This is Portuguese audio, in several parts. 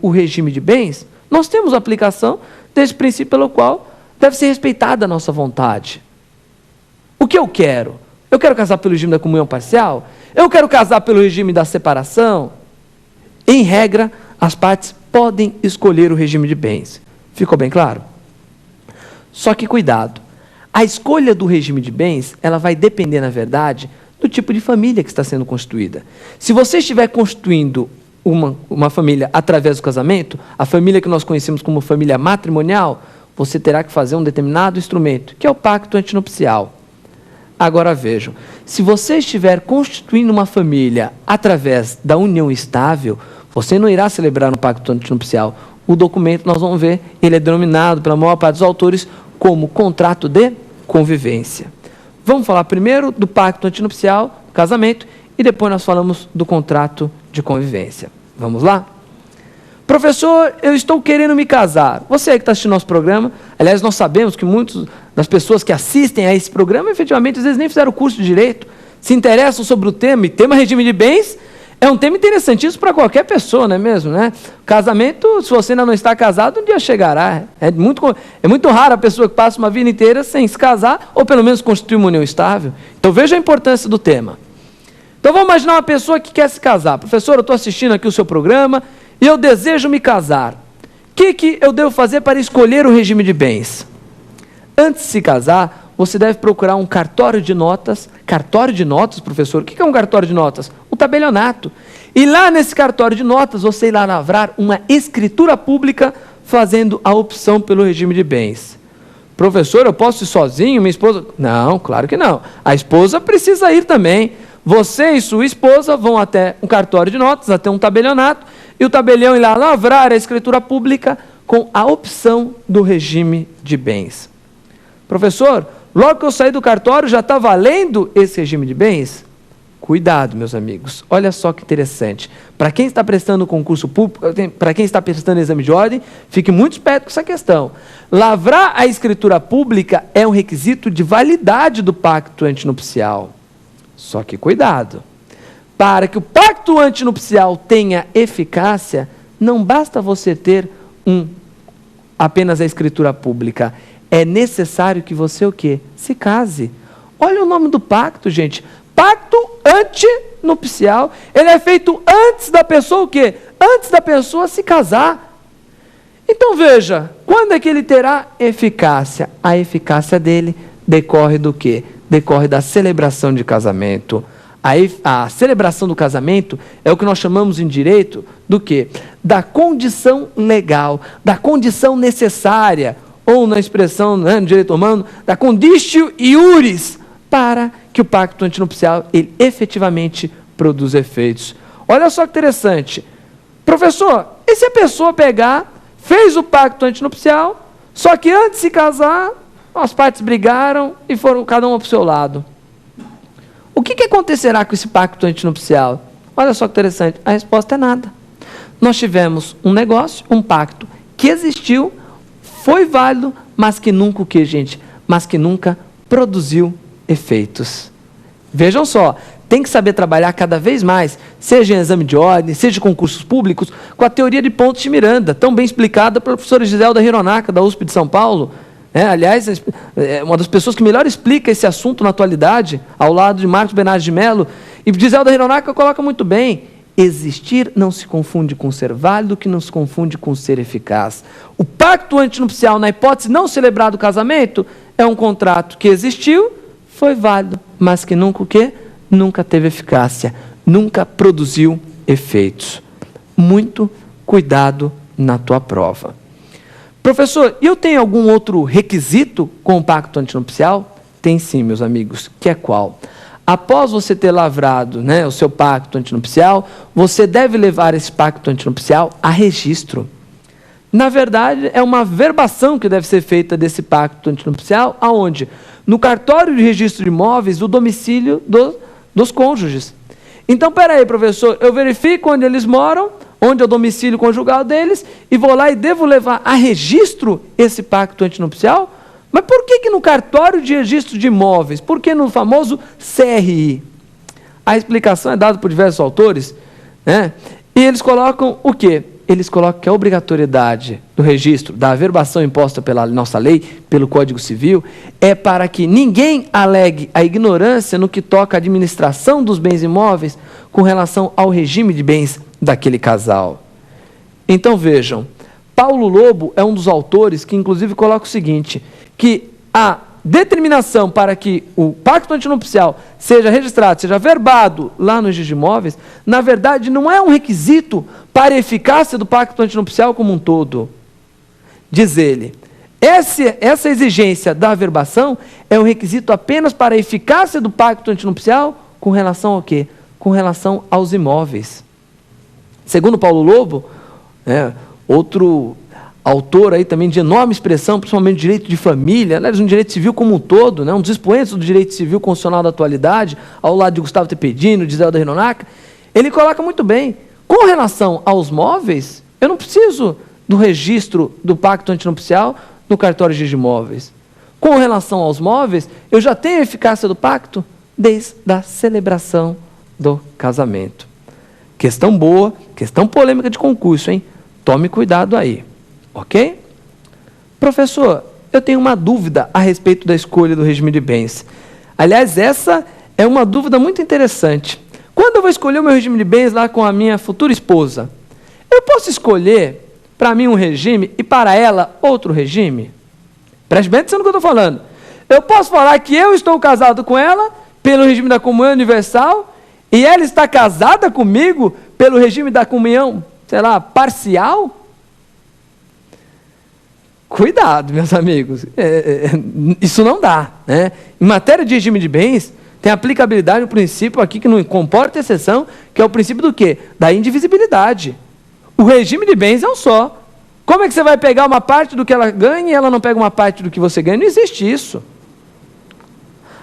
o regime de bens, nós temos a aplicação desse princípio pelo qual deve ser respeitada a nossa vontade. O que eu quero? Eu quero casar pelo regime da comunhão parcial? Eu quero casar pelo regime da separação? Em regra, as partes podem escolher o regime de bens. Ficou bem claro? Só que cuidado, a escolha do regime de bens, ela vai depender, na verdade, do tipo de família que está sendo constituída. Se você estiver constituindo uma família através do casamento, a família que nós conhecemos como família matrimonial, você terá que fazer um determinado instrumento, que é o pacto antinupcial. Agora vejam, se você estiver constituindo uma família através da união estável, você não irá celebrar um pacto antinupcial. O documento, nós vamos ver, ele é denominado pela maior parte dos autores como contrato de convivência. Vamos falar primeiro do pacto antinupcial, casamento, e depois nós falamos do contrato de convivência. Vamos lá? Professor, eu estou querendo me casar. Você que está assistindo nosso programa, aliás, nós sabemos que muitas das pessoas que assistem a esse programa, efetivamente, às vezes nem fizeram o curso de Direito, se interessam sobre o tema, e tema regime de bens é um tema interessantíssimo para qualquer pessoa, não é mesmo? Né? Casamento, se você ainda não está casado, um dia chegará. É muito raro a pessoa que passa uma vida inteira sem se casar, ou pelo menos constituir uma união estável. Então veja a importância do tema. Então vamos imaginar uma pessoa que quer se casar. Professor, eu estou assistindo aqui o seu programa e eu desejo me casar. O que eu devo fazer para escolher o regime de bens? Antes de se casar, você deve procurar um cartório de notas. Cartório de notas, professor? O que é um cartório de notas? Um tabelionato. E lá nesse cartório de notas, você irá lavrar uma escritura pública fazendo a opção pelo regime de bens. Professor, eu posso ir sozinho, minha esposa? Não, claro que não. A esposa precisa ir também. Você e sua esposa vão até um cartório de notas, até um tabelionato, e o tabelião irá lavrar a escritura pública com a opção do regime de bens. Professor, logo que eu saí do cartório, já está valendo esse regime de bens? Cuidado, meus amigos. Olha só que interessante. Para quem está prestando concurso público, para quem está prestando exame de ordem, fique muito esperto com essa questão. Lavrar a escritura pública é um requisito de validade do pacto antinupcial. Só que cuidado. Para que o pacto antinupcial tenha eficácia, não basta você ter apenas a escritura pública. É necessário que você o quê? Se case. Olha o nome do pacto, gente. Pacto antinupcial. Ele é feito antes da pessoa o quê? Antes da pessoa se casar. Então veja, quando é que ele terá eficácia? A eficácia dele decorre do quê? Decorre da celebração de casamento. A celebração do casamento é o que nós chamamos em direito do quê? Da condição legal, da condição necessária, ou na expressão, no direito romano, da conditio iuris, para que o pacto antinupcial ele efetivamente produza efeitos. Olha só que interessante. Professor, e se a pessoa pegar, fez o pacto antinupcial, só que antes de se casar, as partes brigaram e foram cada uma para o seu lado. O que acontecerá com esse pacto antinupcial? Olha só que interessante, a resposta é nada. Nós tivemos um negócio, um pacto que existiu, foi válido, mas que nunca o que, gente? Mas que nunca produziu efeitos. Vejam só, tem que saber trabalhar cada vez mais, seja em exame de ordem, seja em concursos públicos, com a teoria de Pontes de Miranda, tão bem explicada pela professora Giselda Hironaka, da USP de São Paulo. Aliás, é uma das pessoas que melhor explica esse assunto na atualidade, ao lado de Marcos Bernardes de Mello. E Giselda Hironaka coloca muito bem: existir não se confunde com ser válido, que não se confunde com ser eficaz. O pacto antinupcial, na hipótese não celebrado do casamento, é um contrato que existiu, foi válido, mas que nunca o quê? Nunca teve eficácia, nunca produziu efeitos. Muito cuidado na tua prova. Professor, eu tenho algum outro requisito com o pacto antinupcial? Tem sim, meus amigos, que é qual? Após você ter lavrado, o seu pacto antinupcial, você deve levar esse pacto antinupcial a registro. Na verdade, é uma verbação que deve ser feita desse pacto antinupcial, aonde? No cartório de registro de imóveis do domicílio dos cônjuges. Então, peraí, professor, eu verifico onde eles moram, onde é o domicílio conjugal deles, e vou lá e devo levar a registro esse pacto antinupcial? Mas por que no cartório de registro de imóveis? Por que no famoso CRI? A explicação é dada por diversos autores, e eles colocam o quê? eles colocam que a obrigatoriedade do registro, da averbação imposta pela nossa lei, pelo Código Civil, é para que ninguém alegue a ignorância no que toca à administração dos bens imóveis com relação ao regime de bens daquele casal. Então vejam, Paulo Lobo é um dos autores que inclusive coloca o seguinte, que a determinação para que o pacto antinupcial seja registrado, seja averbado lá no registro de imóveis, na verdade não é um requisito para a eficácia do pacto antinupcial como um todo. Diz ele, essa exigência da averbação é um requisito apenas para a eficácia do pacto antinupcial com relação ao quê? Com relação aos imóveis. Segundo Paulo Lobo, outro autor aí também de enorme expressão, principalmente no direito de família, aliás, no direito civil como um todo, um dos expoentes do direito civil constitucional da atualidade, ao lado de Gustavo Tepedino, de Zelda Hinonaca, ele coloca muito bem, com relação aos móveis, eu não preciso do registro do pacto antinupcial no cartório de imóveis. Com relação aos móveis, eu já tenho a eficácia do pacto desde a celebração do casamento. Questão boa, questão polêmica de concurso, hein? Tome cuidado aí. Ok? Professor, eu tenho uma dúvida a respeito da escolha do regime de bens. Aliás, essa é uma dúvida muito interessante. Quando eu vou escolher o meu regime de bens lá com a minha futura esposa, eu posso escolher para mim um regime e para ela outro regime? Preste bem atenção no que eu estou falando. Eu posso falar que eu estou casado com ela pelo regime da comunhão universal e ela está casada comigo pelo regime da comunhão, parcial? Cuidado, meus amigos, isso não dá, né? Em matéria de regime de bens, tem aplicabilidade no princípio aqui que não comporta exceção, que é o princípio do quê? Da indivisibilidade. O regime de bens é um só. Como é que você vai pegar uma parte do que ela ganha e ela não pega uma parte do que você ganha? Não existe isso.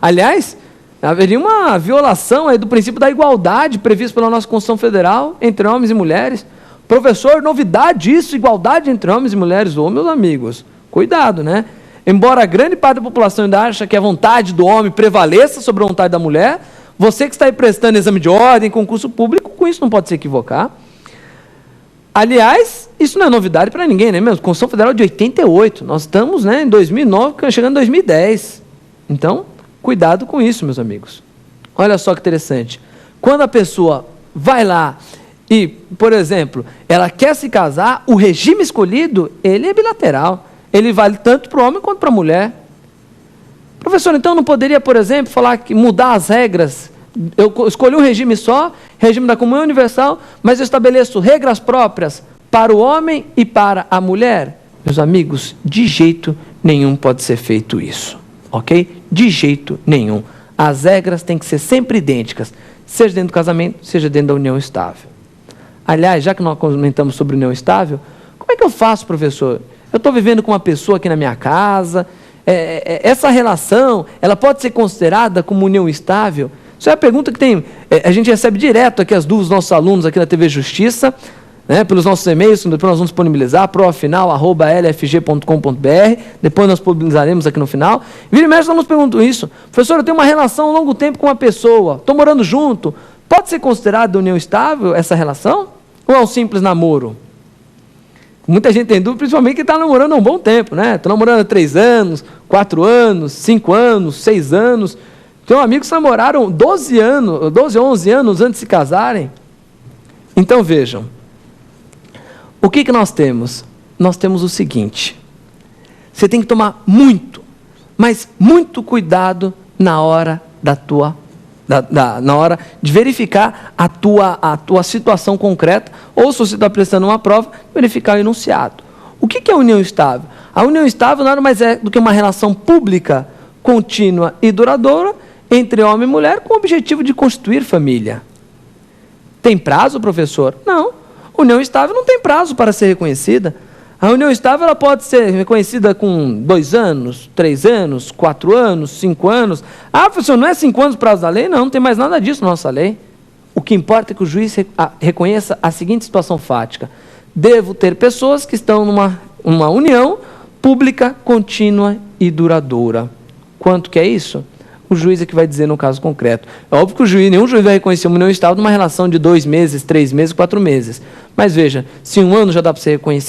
Aliás, haveria uma violação aí do princípio da igualdade previsto pela nossa Constituição Federal entre homens e mulheres. Professor, novidade isso, igualdade entre homens e mulheres. Ô, meus amigos, cuidado, né? Embora a grande parte da população ainda acha que a vontade do homem prevaleça sobre a vontade da mulher, você que está aí prestando exame de ordem, concurso público, com isso não pode se equivocar. Aliás, isso não é novidade para ninguém, né? Mesmo, Constituição Federal de 88, nós estamos, em 2009, chegando em 2010. Então, cuidado com isso, meus amigos. Olha só que interessante. Quando a pessoa vai lá e, por exemplo, ela quer se casar, o regime escolhido, ele é bilateral. Ele vale tanto para o homem quanto para a mulher. Professor, então não poderia, por exemplo, falar que mudar as regras? Eu escolhi um regime só, regime da comunhão universal, mas eu estabeleço regras próprias para o homem e para a mulher? Meus amigos, de jeito nenhum pode ser feito isso. Ok? De jeito nenhum. As regras têm que ser sempre idênticas, seja dentro do casamento, seja dentro da união estável. Aliás, já que nós comentamos sobre união estável, como é que eu faço, professor? Eu estou vivendo com uma pessoa aqui na minha casa, essa relação, ela pode ser considerada como união estável? Isso é a pergunta que a gente recebe direto aqui as dúvidas dos nossos alunos aqui na TV Justiça, pelos nossos e-mails, depois nós vamos disponibilizar, proafinal@lfg.com.br, depois nós publicaremos aqui no final. Vira e mexe, nós nos perguntam isso. Professor, eu tenho uma relação a longo tempo com uma pessoa, estou morando junto, pode ser considerada união estável essa relação? Ou é um simples namoro? Muita gente tem dúvida, principalmente que está namorando há um bom tempo, né? Estou namorando há 3 anos, 4 anos, 5 anos, 6 anos. Tenho amigos que namoraram 12 anos, 12, 11 anos antes de se casarem. Então vejam, o que nós temos? Nós temos o seguinte, você tem que tomar muito, mas muito cuidado na hora na hora de verificar a tua situação concreta, ou se você está prestando uma prova, verificar o enunciado. O que é a união estável? A união estável nada mais é do que uma relação pública, contínua e duradoura entre homem e mulher com o objetivo de constituir família. Tem prazo, professor? Não. União estável não tem prazo para ser reconhecida. A união estável ela pode ser reconhecida com 2 anos, 3 anos, 4 anos, 5 anos. Ah, professor, não é 5 anos o prazo da lei? Não tem mais nada disso na nossa lei. O que importa é que o juiz reconheça a seguinte situação fática. Devo ter pessoas que estão numa união pública, contínua e duradoura. Quanto que é isso? O juiz é que vai dizer no caso concreto. É óbvio que nenhum juiz vai reconhecer uma união estável numa relação de 2 meses, 3 meses, 4 meses. Mas veja, se 1 ano já dá para você reconhecer